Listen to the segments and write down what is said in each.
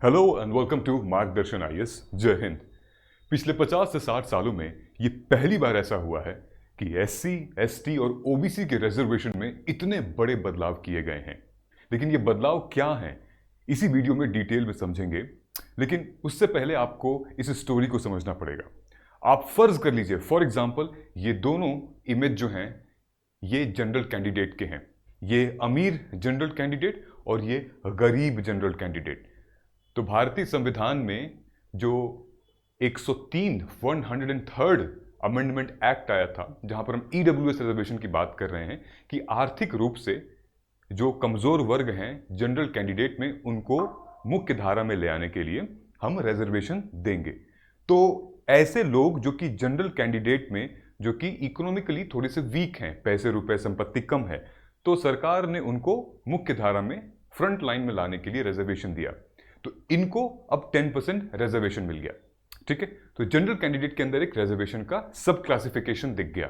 Hello and welcome to मार्गदर्शन IAS. जय हिंद। पिछले 50 से 60 सालों में ये पहली बार ऐसा हुआ है कि एससी, एसटी और ओबीसी के रिजर्वेशन में इतने बड़े बदलाव किए गए हैं। लेकिन ये बदलाव क्या हैं, इसी वीडियो में डिटेल में समझेंगे। लेकिन उससे पहले आपको इस स्टोरी को समझना पड़ेगा। आप फर्ज कर लीजिए, फॉर एग्जाम्पल, ये दोनों इमेज जो हैं ये जनरल कैंडिडेट के हैं। ये अमीर जनरल कैंडिडेट और ये गरीब जनरल कैंडिडेट। तो भारतीय संविधान में जो 103 103rd अमेंडमेंट एक्ट आया था, जहां पर हम ईडब्ल्यूएस रिजर्वेशन की बात कर रहे हैं कि आर्थिक रूप से जो कमजोर वर्ग हैं जनरल कैंडिडेट में, उनको मुख्य धारा में ले आने के लिए हम रिजर्वेशन देंगे। तो ऐसे लोग जो कि जनरल कैंडिडेट में, जो कि इकोनॉमिकली थोड़े से वीक हैं, पैसे रुपए संपत्ति कम है, तो सरकार ने उनको मुख्य धारा में फ्रंट लाइन में लाने के लिए रिजर्वेशन दिया। तो इनको अब 10% रिजर्वेशन मिल गया। ठीक है, तो जनरल कैंडिडेट के अंदर एक रिजर्वेशन का सब क्लासिफिकेशन दिख गया।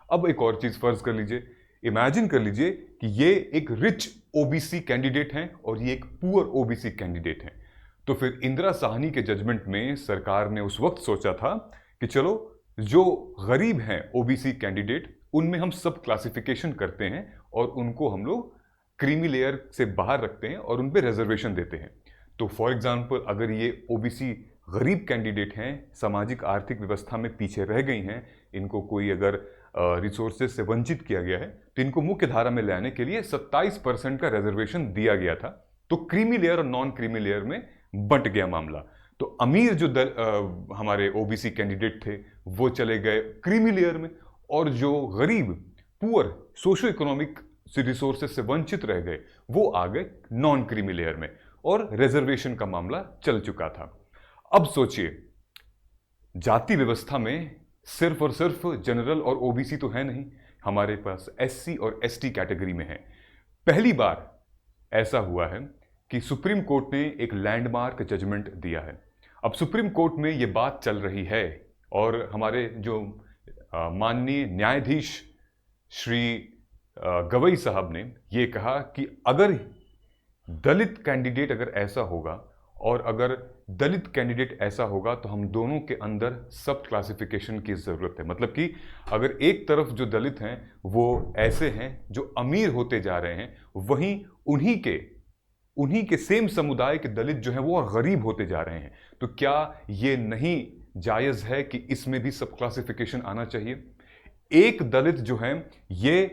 अब एक और चीज फर्ज कर लीजिए, इमेजिन कर लीजिए कि ये एक रिच ओबीसी कैंडिडेट हैं और ये एक पुअर ओबीसी कैंडिडेट हैं। तो फिर इंदिरा साहनी के जजमेंट में सरकार ने उस वक्त सोचा था कि चलो, जो गरीब हैं ओबीसी कैंडिडेट, उनमें हम सब क्लासिफिकेशन करते हैं और उनको हम लोग क्रीमी लेयर से बाहर रखते हैं और उन पर रिजर्वेशन देते हैं। तो फॉर एग्जाम्पल, अगर ये ओबीसी गरीब कैंडिडेट हैं, सामाजिक आर्थिक व्यवस्था में पीछे रह गई हैं, इनको कोई अगर रिसोर्सेज से वंचित किया गया है, तो इनको मुख्य धारा में ले आने के लिए 27% का रिजर्वेशन दिया गया था। तो क्रीमी लेयर और नॉन क्रीमी लेयर में बंट गया मामला। तो अमीर जो हमारे ओबीसी कैंडिडेट थे वो चले गए क्रीमी लेयर में, और जो गरीब पुअर सोशो इकोनॉमिक रिसोर्सेज से वंचित रह गए वो आ गए नॉन क्रीमी लेयर में, और रिजर्वेशन का मामला चल चुका था। अब सोचिए, जाति व्यवस्था में सिर्फ और सिर्फ जनरल और ओबीसी तो है नहीं, हमारे पास एससी और एसटी कैटेगरी में है। पहली बार ऐसा हुआ है कि सुप्रीम कोर्ट ने एक लैंडमार्क जजमेंट दिया है। अब सुप्रीम कोर्ट में यह बात चल रही है, और हमारे जो माननीय न्यायाधीश श्री गवई साहब ने यह कहा कि अगर दलित कैंडिडेट अगर ऐसा होगा, और अगर दलित कैंडिडेट ऐसा होगा, तो हम दोनों के अंदर सब क्लासिफिकेशन की जरूरत है। मतलब कि अगर एक तरफ जो दलित हैं वो ऐसे हैं जो अमीर होते जा रहे हैं, वहीं उन्हीं के सेम समुदाय के दलित जो हैं वो और गरीब होते जा रहे हैं। तो क्या ये नहीं जायज है कि इसमें भी सब क्लासिफिकेशन आना चाहिए? एक दलित जो हैं, ये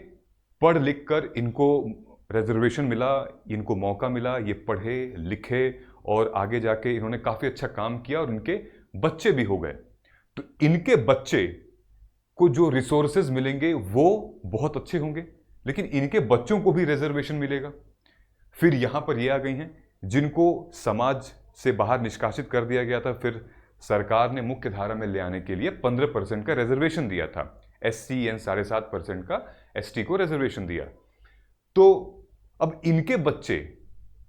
पढ़ लिख कर इनको रिजर्वेशन मिला, इनको मौका मिला, ये पढ़े लिखे और आगे जाके इन्होंने काफी अच्छा काम किया और इनके बच्चे भी हो गए। तो इनके बच्चे को जो रिसोर्सेज मिलेंगे वो बहुत अच्छे होंगे, लेकिन इनके बच्चों को भी रिजर्वेशन मिलेगा। फिर यहां पर ये आ गई हैं जिनको समाज से बाहर निष्कासित कर दिया गया था, फिर सरकार ने मुख्य धारा में ले आने के लिए 15% का रिजर्वेशन दिया था, एससी एन 7.5% का एसटी को रिजर्वेशन दिया। तो अब इनके बच्चे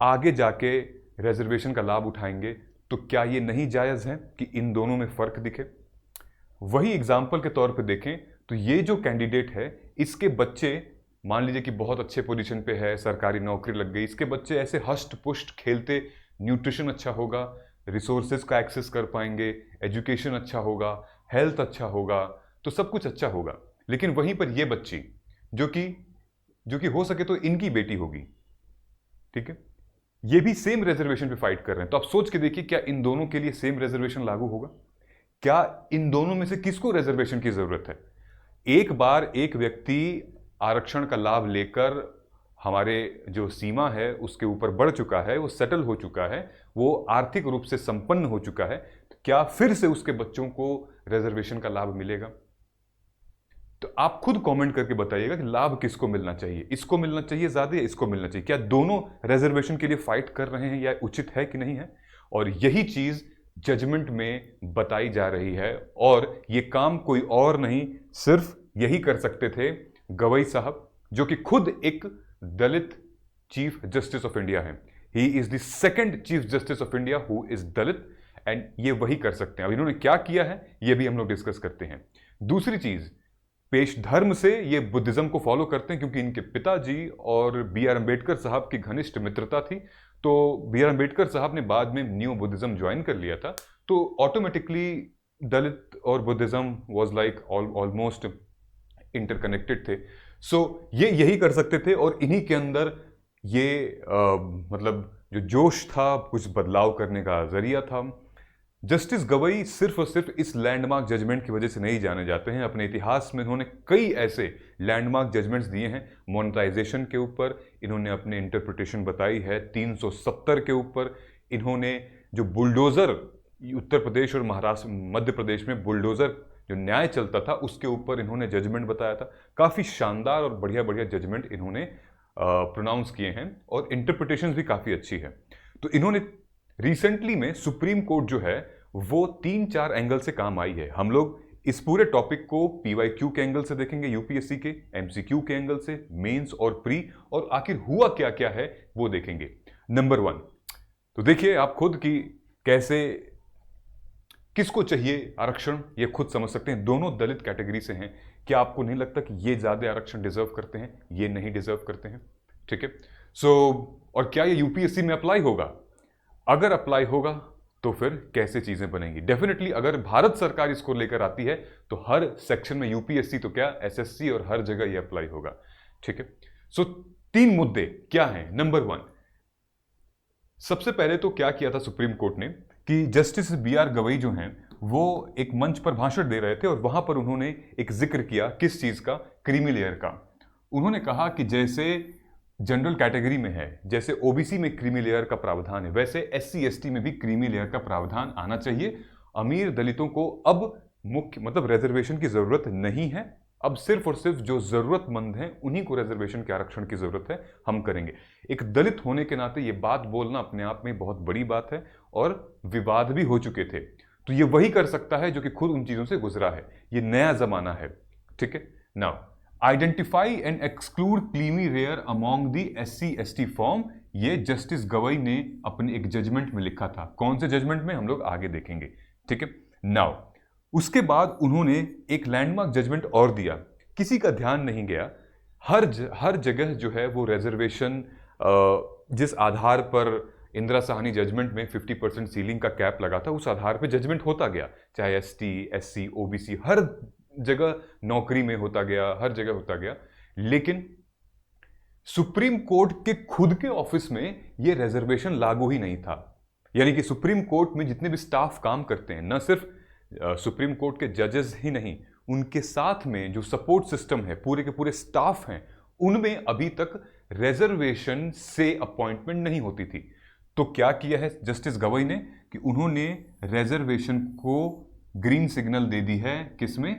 आगे जाके रिजर्वेशन का लाभ उठाएंगे, तो क्या ये नहीं जायज है कि इन दोनों में फर्क दिखे? वही एग्जाम्पल के तौर पे देखें तो ये जो कैंडिडेट है, इसके बच्चे मान लीजिए कि बहुत अच्छे पोजीशन पे है, सरकारी नौकरी लग गई, इसके बच्चे ऐसे हष्ट पुष्ट खेलते, न्यूट्रिशन अच्छा होगा, रिसोर्सेज का एक्सेस कर पाएंगे, एजुकेशन अच्छा होगा, हेल्थ अच्छा होगा, तो सब कुछ अच्छा होगा। लेकिन वहीं पर ये बच्ची जो कि हो सके तो इनकी बेटी होगी, ठीक है, ये भी सेम रिजर्वेशन पे फाइट कर रहे हैं। तो आप सोच के देखिए, क्या इन दोनों के लिए सेम रिजर्वेशन लागू होगा? क्या इन दोनों में से किसको रिजर्वेशन की जरूरत है? एक बार एक व्यक्ति आरक्षण का लाभ लेकर हमारे जो सीमा है उसके ऊपर बढ़ चुका है, वो सेटल हो चुका है, वो आर्थिक रूप से संपन्न हो चुका है, तो क्या फिर से उसके बच्चों को रिजर्वेशन का लाभ मिलेगा? तो आप खुद कमेंट करके बताइएगा कि लाभ किसको मिलना चाहिए, इसको मिलना चाहिए ज्यादा या इसको मिलना चाहिए? क्या दोनों रिजर्वेशन के लिए फाइट कर रहे हैं, या उचित है कि नहीं है? और यही चीज जजमेंट में बताई जा रही है, और ये काम कोई और नहीं, सिर्फ यही कर सकते थे गवई साहब, जो कि खुद एक दलित चीफ जस्टिस ऑफ इंडिया है। He is the second chief justice of India who is Dalit, and ये वही कर सकते हैं। अब इन्होंने क्या किया है ये भी हम लोग डिस्कस करते हैं। दूसरी चीज, पेश धर्म से ये बुद्धिज्म को फॉलो करते हैं, क्योंकि इनके पिताजी और बी आर अम्बेडकर साहब की घनिष्ठ मित्रता थी। तो बी आर अम्बेडकर साहब ने बाद में न्यू बुद्धिज्म ज्वाइन कर लिया था, तो ऑटोमेटिकली दलित और Buddhism was like almost interconnected थे। सो ये यही कर सकते थे, और इन्हीं के अंदर ये मतलब जो जोश था, कुछ बदलाव करने का जरिया था। जस्टिस गवई सिर्फ और सिर्फ इस लैंडमार्क जजमेंट की वजह से नहीं जाने जाते हैं। अपने इतिहास में इन्होंने कई ऐसे लैंडमार्क जजमेंट्स दिए हैं। मोनेटाइजेशन के ऊपर इन्होंने अपने इंटरप्रिटेशन बताई है, 370 के ऊपर इन्होंने जो बुलडोजर उत्तर प्रदेश और महाराष्ट्र मध्य प्रदेश में बुलडोजर जो न्याय चलता था उसके ऊपर इन्होंने जजमेंट बताया था। काफ़ी शानदार और बढ़िया बढ़िया जजमेंट इन्होंने प्रोनाउंस किए हैं, और इंटरप्रिटेशन भी काफ़ी अच्छी है। तो इन्होंने रिसेंटली में सुप्रीम कोर्ट जो है वो 3-4 एंगल से काम आई है। हम लोग इस पूरे टॉपिक को PYQ के एंगल से देखेंगे, यूपीएससी के MCQ के एंगल से, मेंस और प्री, और आखिर हुआ क्या क्या है वो देखेंगे। नंबर 1, तो देखिए आप खुद कि कैसे किसको चाहिए आरक्षण, ये खुद समझ सकते हैं। दोनों दलित कैटेगरी से हैं। क्या आपको नहीं लगता कि ये ज्यादा आरक्षण डिजर्व करते हैं, ये नहीं डिजर्व करते हैं? ठीक है। सो और क्या ये यूपीएससी में अप्लाई होगा? अगर अप्लाई होगा तो फिर कैसे चीजें बनेंगी? डेफिनेटली अगर भारत सरकार इसको लेकर आती है तो हर सेक्शन में यूपीएससी तो क्या एसएससी और हर जगह ये अप्लाई होगा। ठीक है। सो 3 मुद्दे क्या हैं? नंबर 1, सबसे पहले तो क्या किया था सुप्रीम कोर्ट ने कि जस्टिस BR गवई जो हैं वो एक मंच पर भाषण दे रहे थे, और वहां पर उन्होंने एक जिक्र किया किस चीज का? क्रीमी लेयर का। उन्होंने कहा कि जैसे जनरल कैटेगरी में है, जैसे ओबीसी में क्रीमी लेयर का प्रावधान है, वैसे SC ST में भी क्रीमी लेयर का प्रावधान आना चाहिए। अमीर दलितों को अब मुख्य मतलब रिजर्वेशन की जरूरत नहीं है। अब सिर्फ और सिर्फ जो जरूरतमंद हैं उन्हीं को रिजर्वेशन के आरक्षण की जरूरत है, हम करेंगे। एक दलित होने के नाते ये बात बोलना अपने आप में बहुत बड़ी बात है, और विवाद भी हो चुके थे। तो ये वही कर सकता है जो कि खुद उन चीजों से गुजरा है। ये नया जमाना है। ठीक है। Now identify and exclude creamy layer among the SC ST form, ये जस्टिस गवई ने अपने एक जजमेंट में लिखा था। कौन से जजमेंट में, हम लोग आगे देखेंगे। ठीक है। नाउ उसके बाद उन्होंने एक लैंडमार्क जजमेंट और दिया, किसी का ध्यान नहीं गया। हर जगह जो है वो रिजर्वेशन जिस आधार पर इंदिरा साहनी जजमेंट में 50% सीलिंग का कैप लगा था, उस आधार पे जजमेंट होता गया, चाहे ST SC OBC हर जगह नौकरी में होता गया, हर जगह होता गया। लेकिन सुप्रीम कोर्ट के खुद के ऑफिस में यह रिजर्वेशन लागू ही नहीं था। यानी कि सुप्रीम कोर्ट में जितने भी स्टाफ काम करते हैं, न सिर्फ सुप्रीम कोर्ट के जजेस ही नहीं, उनके साथ में जो सपोर्ट सिस्टम है, पूरे के पूरे स्टाफ हैं, उनमें अभी तक रिजर्वेशन से अपॉइंटमेंट नहीं होती थी। तो क्या किया है जस्टिस गवई ने कि उन्होंने रिजर्वेशन को ग्रीन सिग्नल दे दी है, किसमें?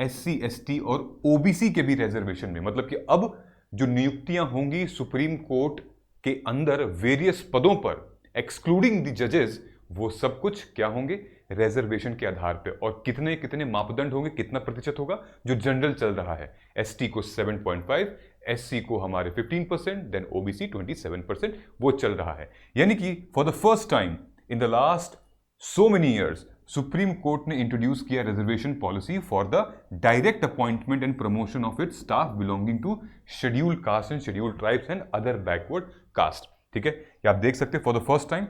SC ST और OBC के भी रिजर्वेशन में। मतलब कि अब जो नियुक्तियां होंगी सुप्रीम कोर्ट के अंदर वेरियस पदों पर, एक्सक्लूडिंग द जजेस, वो सब कुछ क्या होंगे? रिजर्वेशन के आधार पे। और कितने कितने मापदंड होंगे, कितना प्रतिशत होगा? जो जनरल चल रहा है, ST को 7.5, SC को हमारे 15%, देन OBC 27%, वो चल रहा है। यानी कि for the first time in the last so many years supreme court ने इंट्रोड्यूस किया reservation policy for the direct appointment and promotion of its staff belonging to scheduled caste and scheduled tribes and other backward caste. ठीक है। ये आप देख सकते हैं, for the first time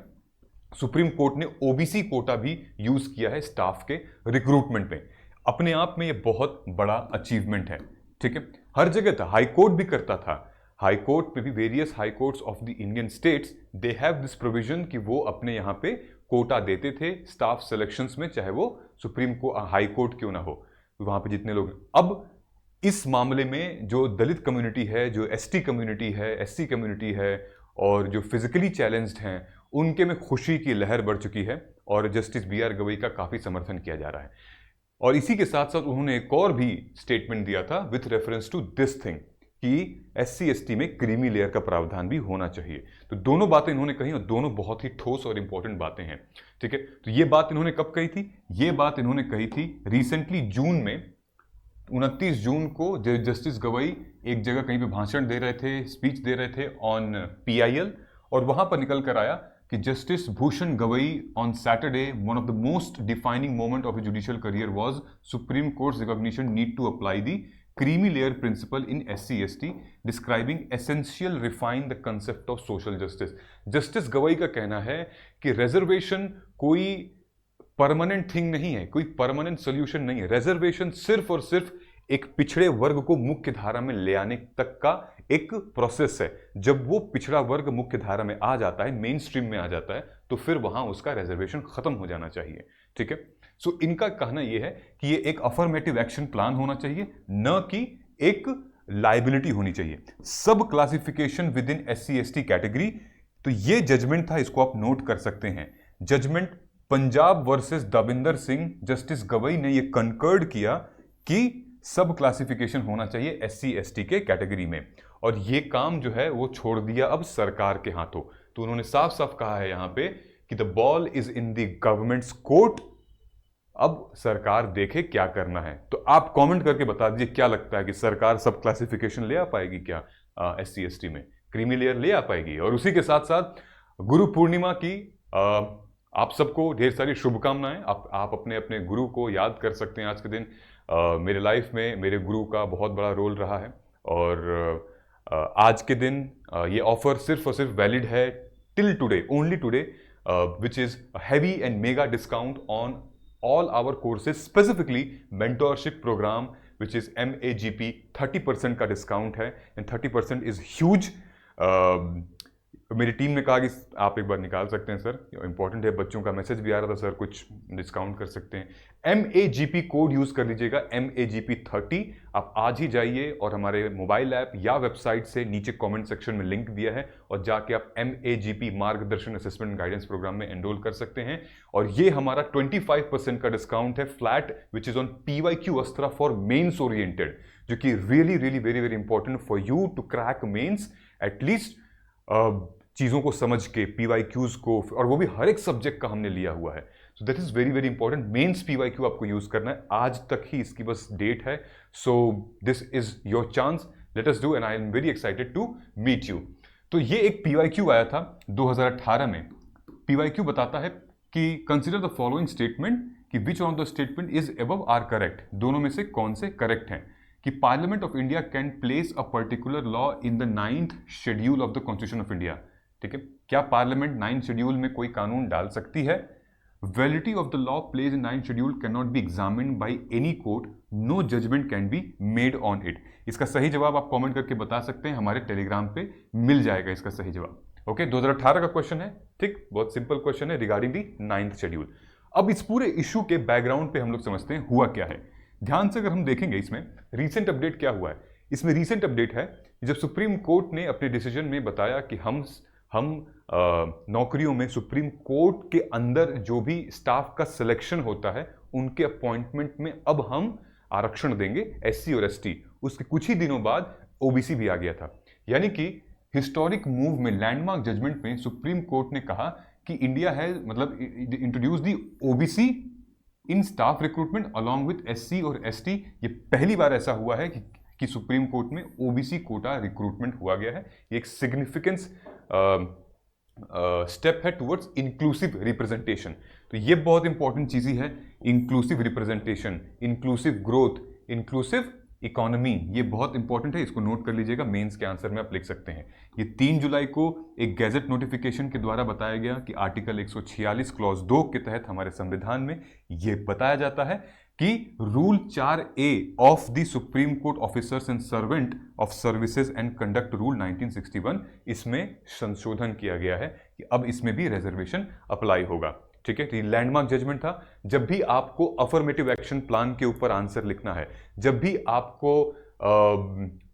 supreme court ने OBC कोटा भी यूज किया है स्टाफ के रिक्रूटमेंट में। अपने आप में यह बहुत बड़ा अचीवमेंट है। ठीक है। हर जगह था, हाई कोर्ट भी करता था। हाई कोर्ट में भी various high courts of the Indian states, they have this provision कि वो अपने यहां पे कोटा देते थे स्टाफ सिलेक्शंस में, चाहे वो सुप्रीम को हाई कोर्ट क्यों ना हो, वहां पे जितने लोग। अब इस मामले में जो दलित कम्युनिटी है, जो ST कम्युनिटी है, SC कम्युनिटी है, और जो फिजिकली चैलेंज्ड हैं, उनके में खुशी की लहर बढ़ चुकी है, और जस्टिस BR गवई का काफी समर्थन किया जा रहा है। और इसी के साथ साथ उन्होंने एक और भी स्टेटमेंट दिया था with reference to this thing कि SC ST में क्रीमी लेयर का प्रावधान भी होना चाहिए। तो दोनों बातें इन्होंने कही, और दोनों बहुत ही ठोस और इंपॉर्टेंट बातें हैं। ठीक है। तो ये बात इन्होंने कब कही थी? ये बात इन्होंने कही थी रिसेंटली जून में, 29 जून को जस्टिस गवई एक जगह कहीं पे भाषण दे रहे थे, स्पीच दे रहे थे ऑन PIL, और वहां पर निकल कर आया कि justice Bhushan Gavai on Saturday one of the most defining moment of a judicial career was supreme court recognition need to apply the creamy layer principle in SC/ST describing essential refine the concept of social justice। Justice Gavai का कहना है कि reservation कोई permanent thing नहीं है, कोई permanent solution नहीं है। रिजर्वेशन सिर्फ और सिर्फ एक पिछड़े वर्ग को मुख्य धारा में ले आने तक का एक प्रोसेस है। जब वो पिछड़ा वर्ग मुख्य धारा में आ जाता है, मेन स्ट्रीम में आ जाता है, तो फिर वहां उसका रिजर्वेशन खत्म हो जाना चाहिए। ठीक है, सो इनका कहना यह है कि ये एक अफर्मेटिव एक्शन प्लान होना चाहिए, न कि एक लाइबिलिटी होनी चाहिए। सब classification with in SC/ST category, तो ये जजमेंट था, इसको आप नोट कर सकते हैं। Judgement Punjab versus Davinder Singh, justice Gavai ने ये कंकर्ड किया कि सब क्लासिफिकेशन होना चाहिए SC/ST के कैटेगरी में, और ये काम जो है वो छोड़ दिया अब सरकार के हाथों। तो उन्होंने साफ साफ कहा है यहां पे कि the ball is in the governments court, अब सरकार देखे क्या करना है। तो आप कमेंट करके बता दीजिए क्या लगता है कि सरकार सब क्लासिफिकेशन ले आ पाएगी क्या SC/ST में, क्रीमी लेयर ले आ पाएगी। और उसी के साथ साथ गुरु पूर्णिमा की आप सबको ढेर सारी शुभकामनाएं। आप अपने अपने गुरु को याद कर सकते हैं आज के दिन। मेरे लाइफ में मेरे गुरु का बहुत बड़ा रोल रहा है, और आज के दिन ये ऑफर सिर्फ और सिर्फ वैलिड है till today, only today, which is heavy and mega discount on all our courses, specifically mentorship program which is MAGP, 30% का डिस्काउंट है, and 30% is huge। मेरी टीम ने कहा कि आप एक बार निकाल सकते हैं सर, इंपॉर्टेंट है, बच्चों का मैसेज भी आ रहा था सर कुछ डिस्काउंट कर सकते हैं। MAGP कोड यूज कर लीजिएगा, MAGP30। आप आज ही जाइए और हमारे मोबाइल ऐप या वेबसाइट से नीचे कमेंट सेक्शन में लिंक दिया है, और जाके आप MAGP मार्गदर्शन असेसमेंट गाइडेंस प्रोग्राम में एनरोल कर सकते हैं। और ये हमारा 25% का डिस्काउंट है flat, which is on PYQ Astra for mains oriented, जो कि really really very very important for you to crack mains, at least चीज़ों को समझ के, PYQs को, और वो भी हर एक सब्जेक्ट का हमने लिया हुआ है। So that is very very important. Mains PYQ आपको यूज़ करना है, आज तक ही इसकी बस डेट है। So this is your chance, let us do, and I am very excited to meet you. तो ये एक PYQ आया था 2018 में। PYQ बताता है कि कंसिडर द फॉलोइंग स्टेटमेंट, कि which on the statement is above are correct, दोनों में से कौन से करेक्ट हैं। कि parliament of India can place a particular law in the 9th schedule of the constitution of India. ठीक है, क्या पार्लियामेंट 9th शेड्यूल में कोई कानून डाल सकती है। Validity of the law place in 9th schedule can not be examined by any court, no judgement can be made on it. इसका सही जवाब आप कमेंट करके बता सकते हैं, हमारे टेलीग्राम पे मिल जाएगा इसका सही जवाब। ओके, 2018 का क्वेश्चन है, ठीक, बहुत सिंपल क्वेश्चन है रिगार्डिंग दी 9th शेड्यूल। अब इस पूरे इशू के बैकग्राउंड पे हम लोग समझते हैं हुआ क्या है। ध्यान से अगर हम देखेंगे इसमें रीसेंट अपडेट क्या हुआ है, इसमें रीसेंट अपडेट है जब सुप्रीम कोर्ट ने अपने डिसीजन में बताया कि हम नौकरियों में सुप्रीम कोर्ट के अंदर जो भी स्टाफ का सिलेक्शन होता है उनके अपॉइंटमेंट में अब हम आरक्षण देंगे SC और ST। उसके कुछ ही दिनों बाद OBC भी आ गया था। यानी कि हिस्टोरिक मूव में, लैंडमार्क जजमेंट में सुप्रीम कोर्ट ने कहा कि इंडिया है, मतलब introduce the OBC in staff recruitment along with SC और ST। ये पहली बार ऐसा हुआ है कि सुप्रीम कोर्ट में OBC कोटा रिक्रूटमेंट हुआ गया है। ये एक सिग्निफिकेंस स्टेप है टुवर्ड्स इंक्लूसिव रिप्रेजेंटेशन। तो ये बहुत इंपॉर्टेंट चीज़ ही है, inclusive representation, inclusive growth, inclusive economy, ये बहुत इंपॉर्टेंट है, इसको नोट कर लीजिएगा। मेंस के आंसर में आप लिख सकते हैं। ये 3 जुलाई को एक गैजेट नोटिफिकेशन के द्वारा बताया गया कि आर्टिकल 146 क्लॉज 2 के तहत हमारे संविधान में ये बताया जाता है कि rule 4A of the supreme court officers and servant of services and conduct rule 1961, इसमें संशोधन किया गया है कि अब इसमें भी रिजर्वेशन अप्लाई होगा। ठीक है, तो ये लैंडमार्क जजमेंट था। जब भी आपको अफर्मेटिव एक्शन प्लान के ऊपर आंसर लिखना है, जब भी आपको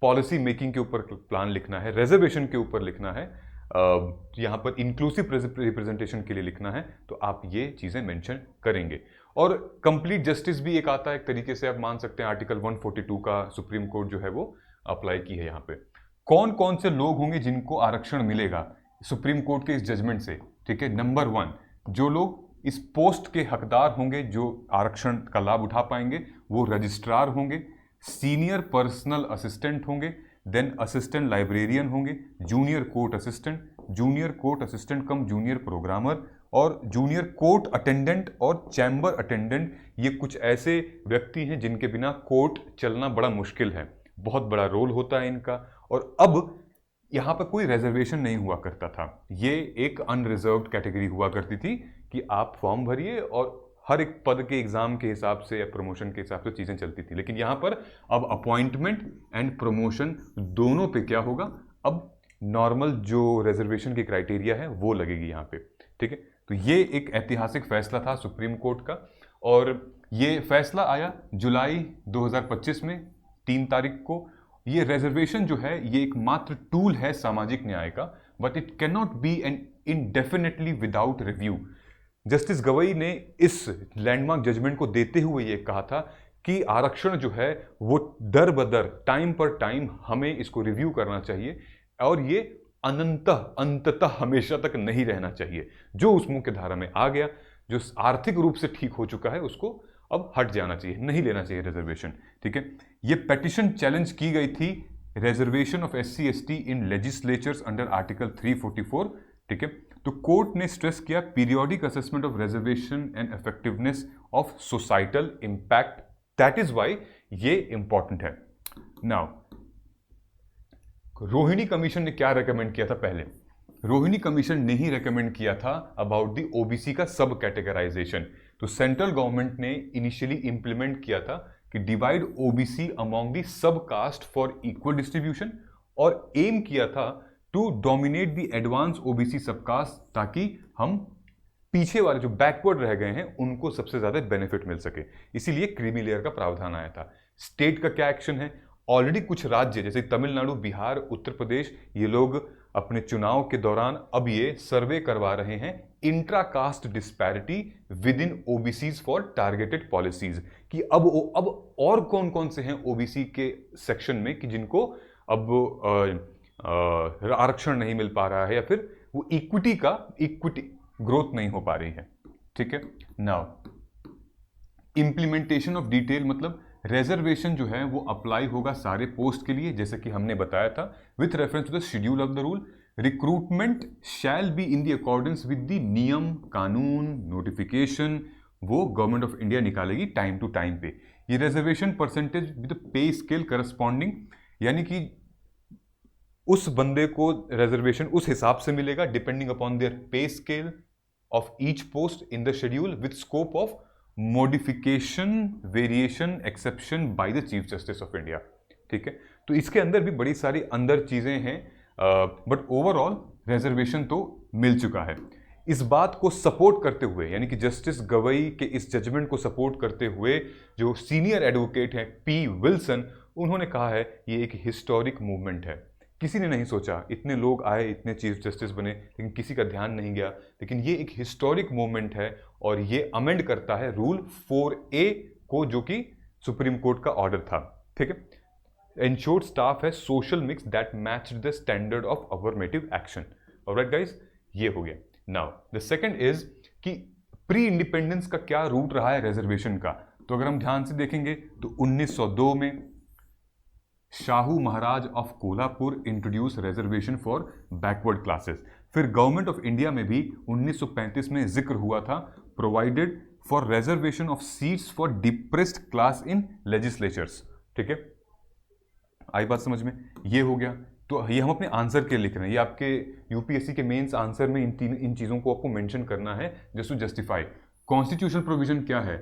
पॉलिसी मेकिंग के ऊपर प्लान लिखना है, रिजर्वेशन के ऊपर लिखना है, यहाँ पर इंक्लूसिव रिप्रेजेंटेशन के लिए लिखना है, तो आप ये चीज़ें मेंशन करेंगे। और कंप्लीट जस्टिस भी एक आता है, एक तरीके से आप मान सकते हैं आर्टिकल 142 का सुप्रीम कोर्ट जो है वो अप्लाई की है यहाँ पे। कौन कौन से लोग होंगे जिनको आरक्षण मिलेगा सुप्रीम कोर्ट के इस जजमेंट से। ठीक है, नंबर 1, जो लोग इस पोस्ट के हकदार होंगे, जो आरक्षण का लाभ उठा पाएंगे, वो रजिस्ट्रार होंगे, सीनियर पर्सनल असिस्टेंट होंगे, देन असिस्टेंट लाइब्रेरियन होंगे, जूनियर कोर्ट असिस्टेंट कम जूनियर प्रोग्रामर, और जूनियर कोर्ट अटेंडेंट और चैम्बर अटेंडेंट, ये कुछ ऐसे व्यक्ति हैं जिनके बिना कोर्ट चलना बड़ा मुश्किल है, बहुत बड़ा रोल होता है इनका। और अब यहाँ पर कोई रिजर्वेशन नहीं हुआ करता था, ये एक अनरिजर्व्ड कैटेगरी हुआ करती थी कि आप फॉर्म भरिए और हर एक पद के एग्जाम के हिसाब से या प्रमोशन के हिसाब से चीज़ें चलती थी। लेकिन यहाँ पर अब अपॉइंटमेंट एंड प्रमोशन दोनों पे क्या होगा, अब नॉर्मल जो रिजर्वेशन की क्राइटेरिया है वो लगेगी यहाँ पे, ठीक है। तो ये एक ऐतिहासिक फैसला था सुप्रीम कोर्ट का, और ये फैसला आया जुलाई 2025 में 3 तारीख को। ये रिजर्वेशन जो है ये एक मात्र टूल है सामाजिक न्याय का, but it can not be an indefinitely without review. Justice Gavai ने इस लैंडमार्क जजमेंट को देते हुए ये कहा था कि आरक्षण जो है वो दर बदर टाइम पर टाइम हमें इसको रिव्यू करना चाहिए, और ये अंततः हमेशा तक नहीं रहना चाहिए। जो उस मुख्य धारा में आ गया, जो आर्थिक रूप से ठीक हो चुका है, उसको अब हट जाना चाहिए, नहीं लेना चाहिए रिजर्वेशन, ठीक है। ये पेटिशन चैलेंज की गई थी reservation of SC ST in legislatures under article 344, ठीक है। तो कोर्ट ने स्ट्रेस किया periodic assessment of reservation and effectiveness of societal impact, that is why ये इंपॉर्टेंट है। नाउ रोहिणी कमीशन ने क्या रेकमेंड किया था पहले? रोहिणी कमीशन ने ही रेकमेंड किया था अबाउट द ओबीसी का सब कैटेगराइजेशन। तो सेंट्रल गवर्नमेंट ने इनिशियली इंप्लीमेंट किया था कि divide OBC among the sub caste for equal distribution, और एम किया था to dominate the advance OBC subcaste, ताकि हम पीछे वाले जो बैकवर्ड रह गए हैं उनको सबसे ज्यादा बेनिफिट मिल सके। इसीलिए क्रीमी लेयर का प्रावधान आया था। स्टेट का क्या एक्शन है? ऑलरेडी कुछ राज्य जैसे तमिलनाडु, बिहार, उत्तर प्रदेश, ये लोग अपने चुनाव के दौरान अब ये सर्वे करवा रहे हैं intra caste disparity within OBCs for targeted policies, कि अब और कौन कौन से हैं ओबीसी के सेक्शन में कि जिनको अब आरक्षण नहीं मिल पा रहा है, या फिर वो इक्विटी ग्रोथ नहीं हो पा रही है, ठीक है। नाउ इंप्लीमेंटेशन ऑफ डिटेल, मतलब रिजर्वेशन जो है वो अप्लाई होगा सारे पोस्ट के लिए, जैसे कि हमने बताया था with reference to the schedule of the rule. Recruitment shall be in the accordance with the नियम, कानून, नोटिफिकेशन, वो गवर्नमेंट ऑफ इंडिया निकालेगी टाइम टू टाइम पे। ये reservation percentage with pay scale corresponding, यानी कि उस बंदे को रिजर्वेशन उस हिसाब से मिलेगा डिपेंडिंग अपॉन देयर पे scale of each post in the schedule with scope of modification, variation, exception by the chief justice of India, ठीक है। तो इसके अंदर भी बड़ी सारी अंदर चीजें हैं, बट ओवरऑल रिजर्वेशन तो मिल चुका है। इस बात को सपोर्ट करते हुए, यानी कि जस्टिस गवई के इस जजमेंट को सपोर्ट करते हुए जो सीनियर एडवोकेट हैं पी विल्सन, उन्होंने कहा है ये एक हिस्टोरिक मूवमेंट है। किसी ने नहीं सोचा, इतने लोग आए, इतने चीफ जस्टिस बने, लेकिन किसी का ध्यान नहीं गया, लेकिन ये एक हिस्टोरिक मूवमेंट है, और ये अमेंड करता है रूल 4A को, जो कि सुप्रीम कोर्ट का ऑर्डर था, ठीक है। इंश्योर्ड स्टाफ है social mix that matched the standard of affirmative action. Alright guys, ये हो गया। नाउ द सेकंड इज कि प्री इंडिपेंडेंस का क्या रूट रहा है रिजर्वेशन का। तो अगर हम ध्यान से देखेंगे तो 1902 में Shahu Maharaj of Kolhapur introduce reservation for backward classes. फिर गवर्नमेंट ऑफ इंडिया में भी 1935 में जिक्र हुआ था provided for reservation of seats for depressed class in legislatures, ठीक है। आई बात समझ में? ये हो गया। तो ये हम अपने आंसर के लिख रहे हैं, ये आपके यूपीएससी के मेंस आंसर में इन चीज़ों को आपको मेंशन करना है just to justify. Constitutional provision क्या है?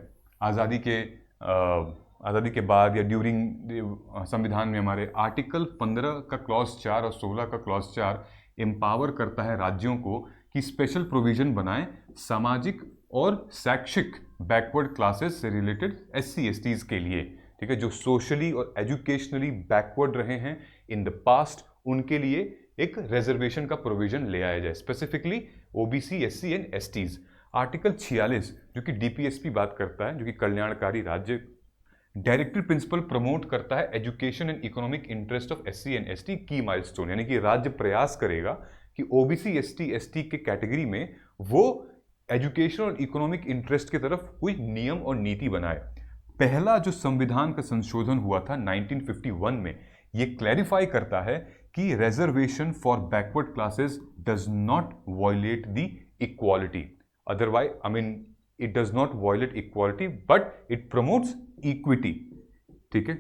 आज़ादी के बाद या ड्यूरिंग संविधान में हमारे आर्टिकल 15 का क्लॉज 4 और 16 का क्लॉज 4 एम्पावर करता है राज्यों को कि स्पेशल प्रोविजन बनाएं सामाजिक और शैक्षिक बैकवर्ड क्लासेस से रिलेटेड SC STs के लिए, ठीक है। जो सोशली और एजुकेशनली बैकवर्ड रहे हैं इन द पास्ट, उनके लिए एक रिजर्वेशन का प्रोविजन ले आया जाए, specifically OBC, SC and STs। Article 46 जो कि DPSP बात करता है, जो कि कल्याणकारी राज्य डायरेक्टिव प्रिंसिपल प्रमोट करता है education and economic interest of SC and ST की माइलस्टोन, यानी कि राज्य प्रयास करेगा कि OBC, ST, ST के कैटेगरी में वो एजुकेशन और इकोनॉमिक इंटरेस्ट की तरफ कोई नियम और नीति बनाए। पहला जो संविधान का संशोधन हुआ था 1951 में, ये क्लैरिफाई करता है कि reservation for backward classes does not violate the equality. otherwise, I mean, it does not violate equality, but it promotes equity. ठीक है?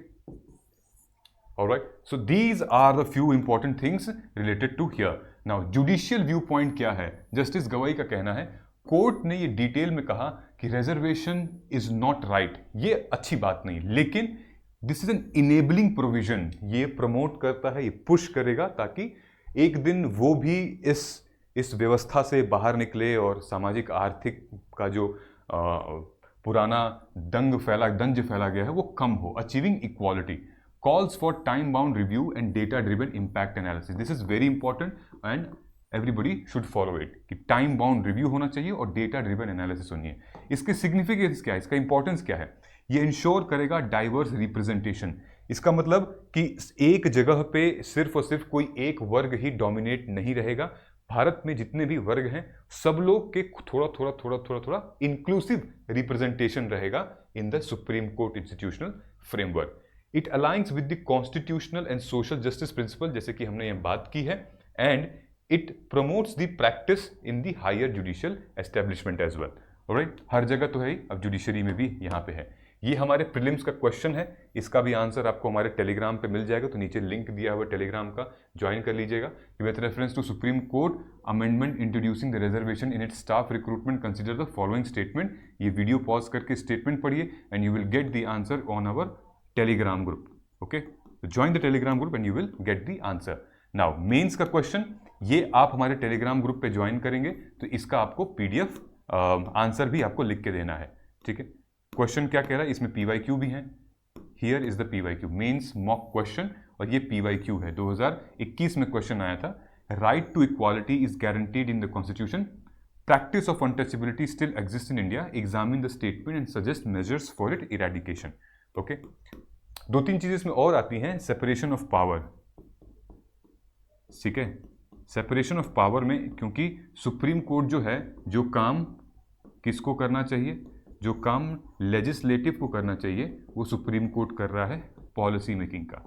Alright, so these are the few important things related to here. Now, judicial viewpoint क्या है? Justice गवाई का कहना है, court ने ये डिटेल में कहा कि रिजर्वेशन इज नॉट राइट, ये अच्छी बात नहीं, लेकिन this is an enabling provision, ये प्रमोट करता है, ये पुश करेगा ताकि एक दिन वो भी इस व्यवस्था से बाहर निकले और सामाजिक आर्थिक का जो पुराना दंज फैला गया है वो कम हो. Achieving equality calls for time bound review and data driven impact analysis. This is very important and everybody should follow it कि time bound review होना चाहिए और data driven analysis होनी है. इसके significance क्या है, इसका importance क्या है? ये ensure करेगा diverse representation. इसका मतलब कि एक जगह पे सिर्फ और सिर्फ कोई एक वर्ग ही dominate नहीं रहेगा. भारत में जितने भी वर्ग हैं सब लोग के थोड़ा inclusive representation रहेगा in the Supreme Court institutional framework. It aligns with the constitutional and social justice principle, जैसे कि हमने ये बात की है, and it promotes the practice in the higher judicial establishment as well. Alright? हर जगह तो है ही, अब जुडिशरी में भी यहाँ पे है. ये हमारे प्रीलिम्स का क्वेश्चन है, इसका भी आंसर आपको हमारे टेलीग्राम पे मिल जाएगा, तो नीचे लिंक दिया हुआ टेलीग्राम का ज्वाइन कर लीजिएगा. With reference to supreme court amendment introducing the reservation in its staff recruitment consider the following statement. ये वीडियो पॉज करके स्टेटमेंट पढ़िए and you will get the answer on our Telegram group. Okay, so join the Telegram group and you will get the answer. Now mains का question ये आप हमारे Telegram group पे join करेंगे तो इसका आपको PDF आंसर भी आपको लिख के देना है. ठीक है, क्वेश्चन क्या कह रहा है, इसमें PYQ भी है. Here is the PYQ, mains mock question, और ये PYQ है. 2021 में क्वेश्चन आया था. Right to equality is guaranteed in the constitution. Practice of untouchability still exists in India. Examine the statement and suggest measures for its eradication. Okay, दो तीन चीजें इसमें और आती हैं. सेपरेशन ऑफ पावर, ठीक है, सेपरेशन ऑफ पावर में क्योंकि सुप्रीम कोर्ट जो है, जो काम किसको करना चाहिए, जो काम लेजिस्लेटिव को करना चाहिए वो सुप्रीम कोर्ट कर रहा है पॉलिसी मेकिंग का.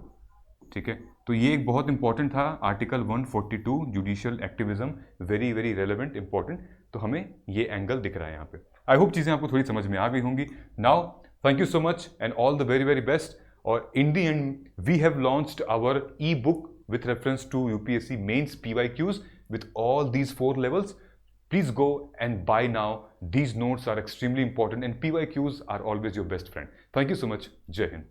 ठीक है, तो ये एक बहुत इंपॉर्टेंट था. Article 142 judicial activism, very very relevant, important. तो हमें ये एंगल दिख रहा है यहाँ पे. आई होप चीज़ें आपको थोड़ी समझ में आ गई होंगी. Now thank you so much and all the very best. Or in the end, we have launched our e-book with reference to UPSC mains PYQs with all these 4 levels. Please go and buy now. These notes are extremely important and PYQs are always your best friend. Thank you so much. Jai Hind.